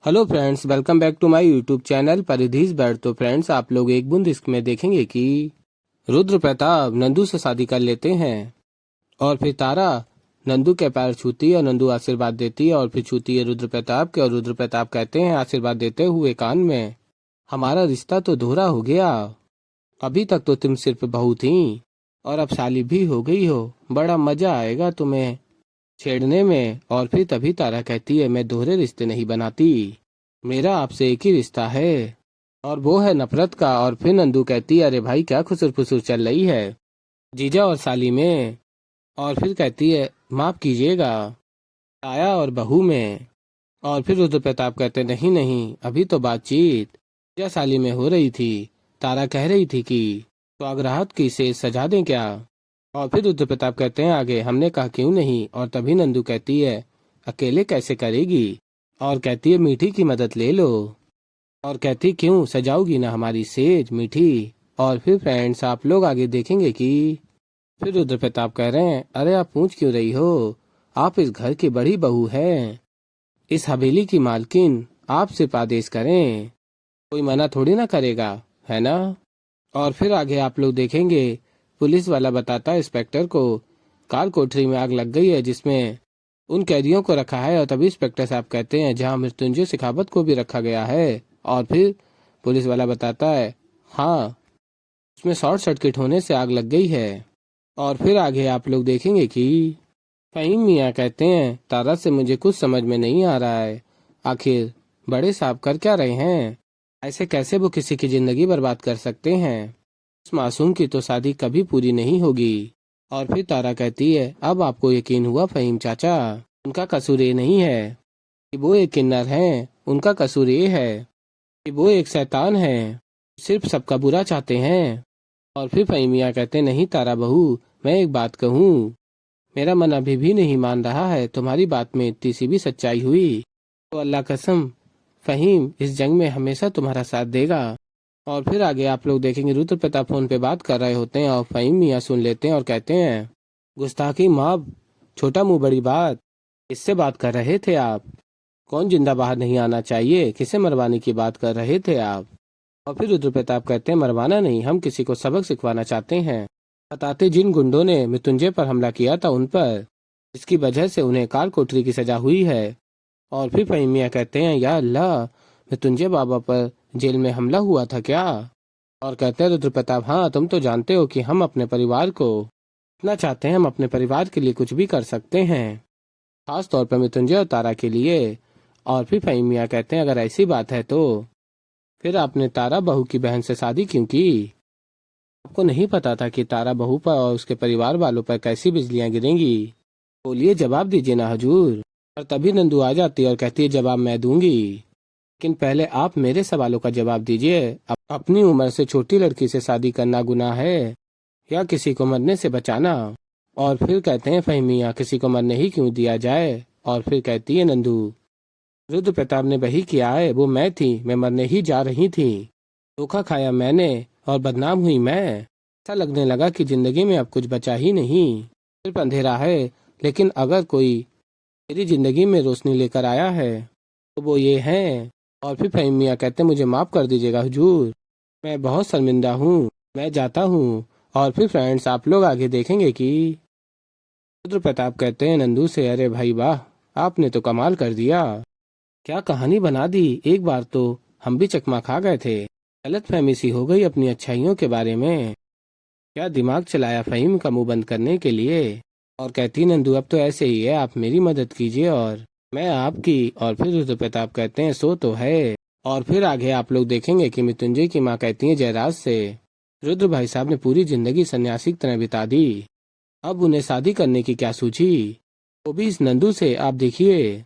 Hello friends, welcome back to my YouTube channel परिधीज बैड। तो फ्रेंड्स, आप लोग एक बूंद इश्क में देखेंगे कि रुद्र प्रताप नंदू से शादी कर लेते हैं और फिर तारा नंदू के पैर छूती है, नंदू आशीर्वाद देती है और फिर छूती है रुद्र प्रताप के, और रुद्र प्रताप कहते हैं आशीर्वाद देते हुए कान में, हमारा रिश्ता तो दोहरा हो गया। अभी तक तो तुम सिर्फ बहू थी और अब साली भी हो गई हो, बड़ा मजा आएगा तुम्हें छेड़ने में। और फिर तभी तारा कहती है, मैं दोहरे रिश्ते नहीं बनाती, मेरा आपसे एक ही रिश्ता है और वो है नफरत का। और फिर नंदू कहती है, अरे भाई क्या खुसुर फुसुर चल रही है जीजा और साली में। और फिर कहती है, माफ कीजिएगा, ताया और बहू में। और फिर रुद्र प्रताप कहते, नहीं नहीं, अभी तो बातचीत जीजा साली में हो रही थी, तारा कह रही थी कि स्वागराहत की सेज सजा दें क्या। और फिर रुद्र प्रताप कहते हैं आगे, हमने कहा क्यों नहीं। और तभी नंदू कहती है, अकेले कैसे करेगी, और कहती है मीठी की मदद ले लो। और कहती, क्यों सजाओगी ना हमारी सेज मीठी। और फिर फ्रेंड्स, आप लोग आगे देखेंगे कि फिर रुद्र प्रताप कह रहे हैं, अरे आप पूछ क्यों रही हो, आप इस घर की बड़ी बहू है, इस हवेली की मालकिन, आप सिर्फ आदेश करें, कोई मना थोड़ी ना करेगा, है ना। और फिर आगे आप लोग देखेंगे, पुलिस वाला बताता है इंस्पेक्टर को, काल कोठरी में आग लग गई है जिसमें उन कैदियों को रखा है। और तभी इंस्पेक्टर साहब कहते हैं, जहां मृत्युंजय शेखावत को भी रखा गया है। और फिर पुलिस वाला बताता है, हाँ, उसमें शॉर्ट सर्किट होने से आग लग गई है। और फिर आगे आप लोग देखेंगे कि फहीम मियाँ कहते हैं, तारा से मुझे कुछ समझ में नहीं आ रहा है, आखिर बड़े साहब कर क्या रहे हैं, ऐसे कैसे वो किसी की जिंदगी बर्बाद कर सकते हैं, उस मासूम की तो शादी कभी पूरी नहीं होगी। और फिर तारा कहती है, अब आपको यकीन हुआ फहीम चाचा, उनका कसूर ये नहीं है कि वो एक किन्नर हैं, उनका कसूर ये है कि वो एक शैतान है, सिर्फ सबका बुरा चाहते हैं। और फिर फहीम मियाँ कहते, नहीं तारा बहू, मैं एक बात कहूँ, मेरा मन अभी भी नहीं मान रहा है, तुम्हारी बात में इतनी सी भी सच्चाई हुई तो अल्लाह कसम फहीम इस जंग में हमेशा तुम्हारा साथ देगा। और फिर आगे आप लोग देखेंगे, रुद्र प्रताप फोन पे बात कर रहे होते हैं और फहीम मियाँ सुन लेते हैं और कहते हैं, गुस्ताखी माँ, छोटा मुंह बड़ी बात, किससे बात कर रहे थे आप, कौन जिंदा बाहर नहीं आना चाहिए, किसे मरवाने की बात कर रहे थे आप। और फिर रुद्र प्रताप कहते हैं, मरवाना नहीं, हम किसी को सबक सिखवाना चाहते हैं, बताते जिन गुंडों ने मृत्युंजय पर हमला किया था उन पर, इसकी वजह से उन्हें काल कोठरी की सजा हुई है। और फिर फहीम मियाँ कहते हैं, या अल्लाह, मृत्युंजय बाबा पर जेल में हमला हुआ था क्या। और कहते हैं रुद्र प्रताप, हाँ, तुम तो जानते हो कि हम अपने परिवार को इतना चाहते हैं, हम अपने परिवार के लिए कुछ भी कर सकते हैं, खास तौर पर मृत्युंजय और तारा के लिए। और फिर फहीम मियाँ कहते हैं, अगर ऐसी बात है तो फिर आपने तारा बहू की बहन से शादी क्यों की, आपको नहीं पता था कि तारा बहू पर और उसके परिवार वालों पर कैसी बिजलियां गिरेंगी, बोलिए जवाब दीजिए ना हुजूर। और तभी नंदू आ जाती है और कहती है, जवाब मैं दूंगी, लेकिन पहले आप मेरे सवालों का जवाब दीजिए, अपनी उम्र से छोटी लड़की से शादी करना गुनाह है या किसी को मरने से बचाना। और फिर कहते हैं फहीम मियाँ, किसी को मरने ही क्यों दिया जाए। और फिर कहती है नंदू, रुद्र प्रताप ने वही किया है, वो मैं थी, मैं मरने ही जा रही थी, धोखा खाया मैंने और बदनाम हुई मैं, ऐसा लगने लगा कि जिंदगी में अब कुछ बचा ही नहीं, सिर्फ अंधेरा है। लेकिन अगर कोई मेरी जिंदगी में रोशनी लेकर आया है तो वो ये है। और फिर फहीम मियाँ कहते, मुझे माफ कर दीजिएगा हुजूर, मैं बहुत शर्मिंदा हूँ, मैं जाता हूँ। और फिर फ्रेंड्स, आप लोग आगे देखेंगे कि रुद्र प्रताप कहते हैं नंदू से, अरे भाई वाह, आपने तो कमाल कर दिया, क्या कहानी बना दी, एक बार तो हम भी चकमा खा गए थे, गलतफहमी सी हो गई अपनी अच्छाइयों के बारे में, क्या दिमाग चलाया फहीम का मुंह बंद करने के लिए। और कहती नंदू, अब तो ऐसे ही है, आप मेरी मदद कीजिए और मैं आपकी। और फिर रुद्र प्रताप कहते हैं, सो तो है। और फिर आगे आप लोग देखेंगे कि मृत्युंजय की माँ कहती है जयराज से, रुद्र भाई साहब ने पूरी जिंदगी सन्यासी की तरह बिता दी, अब उन्हें शादी करने की क्या सूझी, वो भी इस नंदू से। आप देखिए,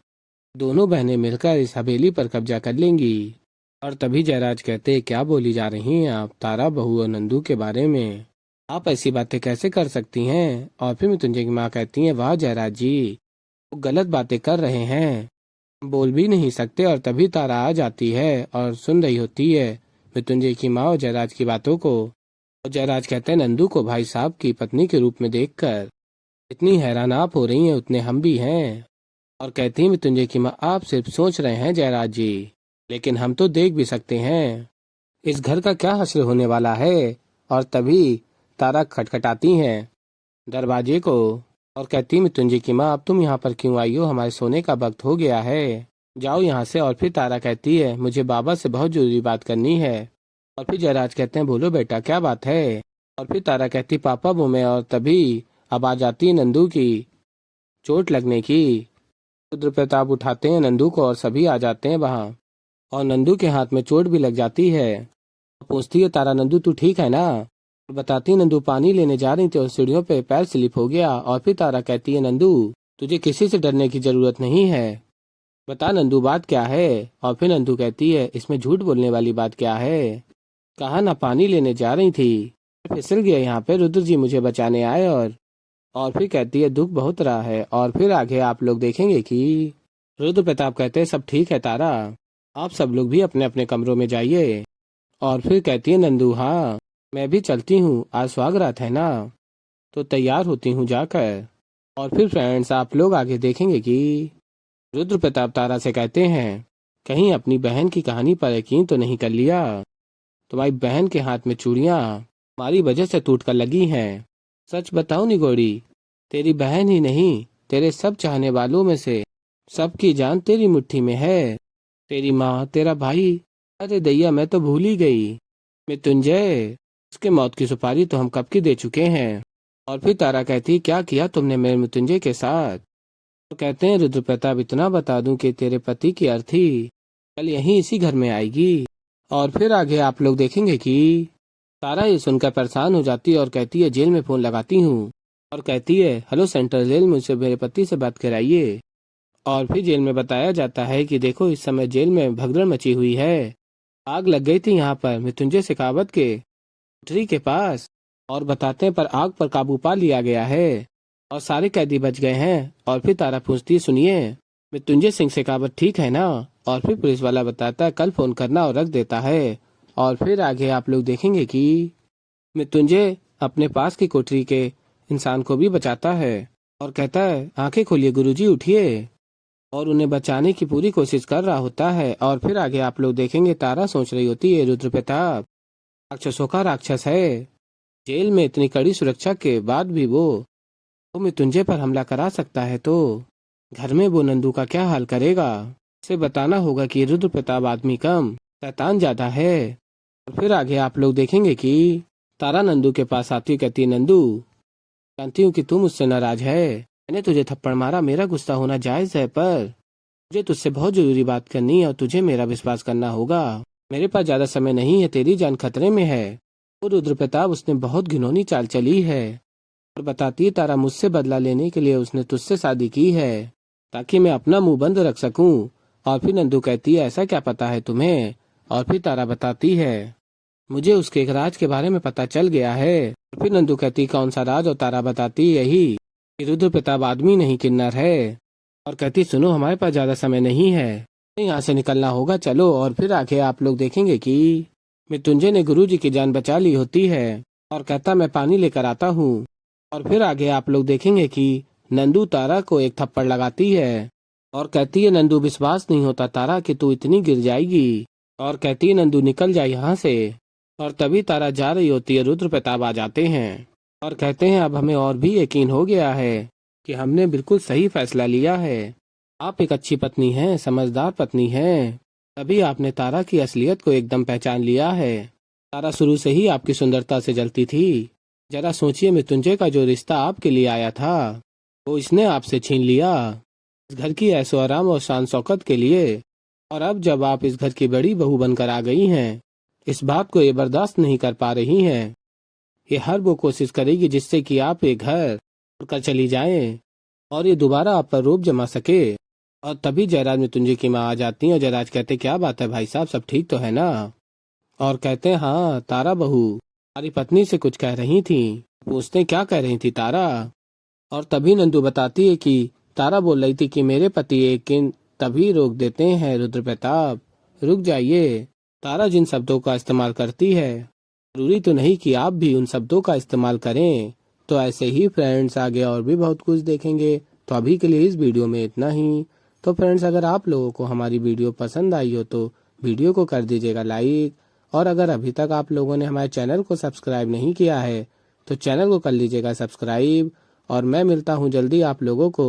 दोनों बहनें मिलकर इस हवेली पर कब्जा कर लेंगी। और तभी जयराज कहते, क्या बोली जा रही हैं आप तारा बहू और नंदू के बारे में, आप ऐसी बातें कैसे कर सकती हैं। और फिर मृत्युंजय की माँ कहती हैं, वाह जयराज जी, वो गलत बातें कर रहे हैं, बोल भी नहीं सकते। और तभी तारा आ जाती है और सुन रही होती है मृत्युंजय की माँ और जयराज की बातों को। और जयराज कहते हैं, नंदू को भाई साहब की पत्नी के रूप में देखकर इतनी हैरान आप हो रही हैं, उतने हम भी हैं। और कहती है मृत्युंजय की माँ, आप सिर्फ सोच रहे हैं जयराज जी, लेकिन हम तो देख भी सकते हैं इस घर का क्या हश्र होने वाला है। और तभी तारा खटखटाती हैं दरवाजे को और कहती मृत्युंजय की माँ, अब तुम यहाँ पर क्यों आई हो? हमारे सोने का वक्त हो गया है, जाओ यहाँ से। और फिर तारा कहती है, मुझे बाबा से बहुत जरूरी बात करनी है। और फिर जयराज कहते हैं, बोलो बेटा क्या बात है? और फिर तारा कहती, पापा वो मैं। और तभी अब आ जाती है नंदू की चोट लगने की। रुद्र प्रताप उठाते हैं नंदू को और सभी आ जाते हैं वहाँ। और नंदू के हाथ में चोट भी लग जाती है। पूछती है तारा, नंदू तू ठीक है ना? बताती नंदू पानी लेने जा रही थी और सीढ़ियों पे पैर स्लिप हो गया। और फिर तारा कहती है, नंदू तुझे किसी से डरने की जरूरत नहीं है, बता नंदू बात क्या है? और फिर नंदू कहती है, इसमें झूठ बोलने वाली बात क्या है? कहा ना पानी लेने जा रही थी, फिसल गया यहाँ पे, रुद्र जी मुझे बचाने आए। और फिर कहती है, दुख बहुत रहा है। और फिर आगे आप लोग देखेंगे कि रुद्र प्रताप कहते हैं, सब ठीक है तारा, आप सब लोग भी अपने अपने कमरों में जाइए। और फिर कहती है नंदू, हाँ मैं भी चलती हूँ, आज स्वागरात है ना, तो तैयार होती हूँ जाकर। और फिर फ्रेंड्स आप लोग आगे देखेंगे कि रुद्र प्रताप तारा से कहते हैं, कहीं अपनी बहन की कहानी पर यकीन तो नहीं कर लिया? तुम्हारी बहन के हाथ में चूड़ियाँ हमारी वजह से टूट कर लगी हैं। सच बताओ निगोड़ी, तेरी बहन ही नहीं, तेरे सब चाहने वालों में से सबकी जान तेरी मुट्ठी में है। तेरी माँ, तेरा भाई, अरे दैया मैं तो भूल ही गई। मृत्युंजय, उसके मौत की सुपारी तो हम कब की दे चुके हैं। और फिर तारा कहती, क्या किया तुमने मेरे मृत्युंजय के साथ? तो कहते हैं, रुद्र प्रताप इतना बता दूं कि तेरे पति की अर्थी कल यहीं इसी घर में आएगी। और फिर आगे आप लोग देखेंगे कि तारा ये सुनकर परेशान हो जाती है और कहती है, जेल में फोन लगाती हूँ। और कहती है, हेलो सेंट्रल जेल, मुझसे मेरे पति से बात कराइए। और फिर जेल में बताया जाता है कि देखो इस समय जेल में भगदड़ मची हुई है, आग लग गई थी यहाँ पर मृत्युंजय शेखावत के कोठरी के पास। और बताते हैं पर आग पर काबू पा लिया गया है और सारे कैदी बच गए हैं। और फिर तारा पूछती है, सुनिए मृत्युंजय सिंह शेखावत ठीक है ना? और फिर पुलिस वाला बताता है, कल फोन करना, और रख देता है। और फिर आगे आप लोग देखेंगे कि मृत्युंजय अपने पास की कोठरी के इंसान को भी बचाता है और कहता है, आंखें खोलिए गुरुजी, उठिए, और उन्हें बचाने की पूरी कोशिश कर रहा होता है। और फिर आगे आप लोग देखेंगे तारा सोच रही होती है, रुद्र प्रताप राक्षसों का राक्षस है, जेल में इतनी कड़ी सुरक्षा के बाद भी वो मृत्युंजय पर हमला करा सकता है, तो घर में वो नंदू का क्या हाल करेगा? उसे बताना होगा कि रुद्र प्रताप आदमी कम शैतान ज्यादा है। और फिर आगे आप लोग देखेंगे कि तारा नंदू के पास आती, कहती, नंदू जानती हूँ कि तू मुझसे नाराज है, मैंने तुझे थप्पड़ मारा, मेरा गुस्सा होना जायज है, पर मुझे तुझसे बहुत जरूरी बात करनी है और तुझे मेरा विश्वास करना होगा। मेरे पास ज्यादा समय नहीं है, तेरी जान खतरे में है। वो रुद्र प्रताप, उसने बहुत घिनौनी चाल चली है। और बताती, तारा मुझसे बदला लेने के लिए उसने तुझसे शादी की है ताकि मैं अपना मुंह बंद रख सकूं। और फिर नंदू कहती है, ऐसा क्या पता है तुम्हें? और फिर तारा बताती है, मुझे उसके एक राज के बारे में पता चल गया है। और फिर नंदू कहती, कौन सा राज? और तारा बताती, यही कि रुद्र प्रताप आदमी नहीं किन्नर है। और कहती, सुनो हमारे पास ज्यादा समय नहीं है, यहाँ से निकलना होगा, चलो। और फिर आगे आप लोग देखेंगे कि मृत्युंजय ने गुरुजी की जान बचा ली होती है और कहता, मैं पानी लेकर आता हूँ। और फिर आगे आप लोग देखेंगे कि नंदू तारा को एक थप्पड़ लगाती है और कहती है, नंदू विश्वास नहीं होता तारा कि तू इतनी गिर जाएगी। और कहती है, नंदू निकल जा यहाँ से। और तभी तारा जा रही होती है, रुद्र प्रताप आ जाते हैं और कहते हैं, अब हमें और भी यकीन हो गया है कि हमने बिल्कुल सही फैसला लिया है। आप एक अच्छी पत्नी हैं, समझदार पत्नी हैं, तभी आपने तारा की असलियत को एकदम पहचान लिया है। तारा शुरू से ही आपकी सुंदरता से जलती थी। जरा सोचिए, मृत्युंजय का जो रिश्ता आपके लिए आया था वो इसने आपसे छीन लिया, इस घर की ऐशो आराम और शान शौकत के लिए। और अब जब आप इस घर की बड़ी बहू बनकर आ गई हैं, इस बात को ये बर्दाश्त नहीं कर पा रही हैं। ये हर वो कोशिश करेगी जिससे कि आप ये घर छोड़कर चली जाएं और ये दोबारा आप पर रोब जमा सके। और तभी जयराज मृत्युंजय की माँ आ जाती है और जयराज कहते, क्या बात है भाई साहब, सब ठीक तो है ना? और कहते हैं, हाँ तारा बहू हमारी पत्नी से कुछ कह रही थी। पूछते, क्या कह रही थी तारा? और तभी नंदू बताती है कि तारा बोल रही थी कि मेरे पति एक दिन तभी रोक देते हैं रुद्र प्रताप, रुक जाइए। तारा जिन शब्दों का इस्तेमाल करती है जरूरी तो नहीं कि आप भी उन शब्दों का इस्तेमाल करें। तो ऐसे ही फ्रेंड्स आगे और भी बहुत कुछ देखेंगे। तो अभी के लिए इस वीडियो में इतना ही। तो फ्रेंड्स, अगर आप लोगों को हमारी वीडियो पसंद आई हो तो वीडियो को कर दीजिएगा लाइक, और अगर अभी तक आप लोगों ने हमारे चैनल को सब्सक्राइब नहीं किया है तो चैनल को कर लीजिएगा सब्सक्राइब। और मैं मिलता हूँ जल्दी आप लोगों को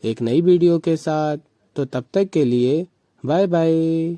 एक नई वीडियो के साथ। तो तब तक के लिए बाय बाय।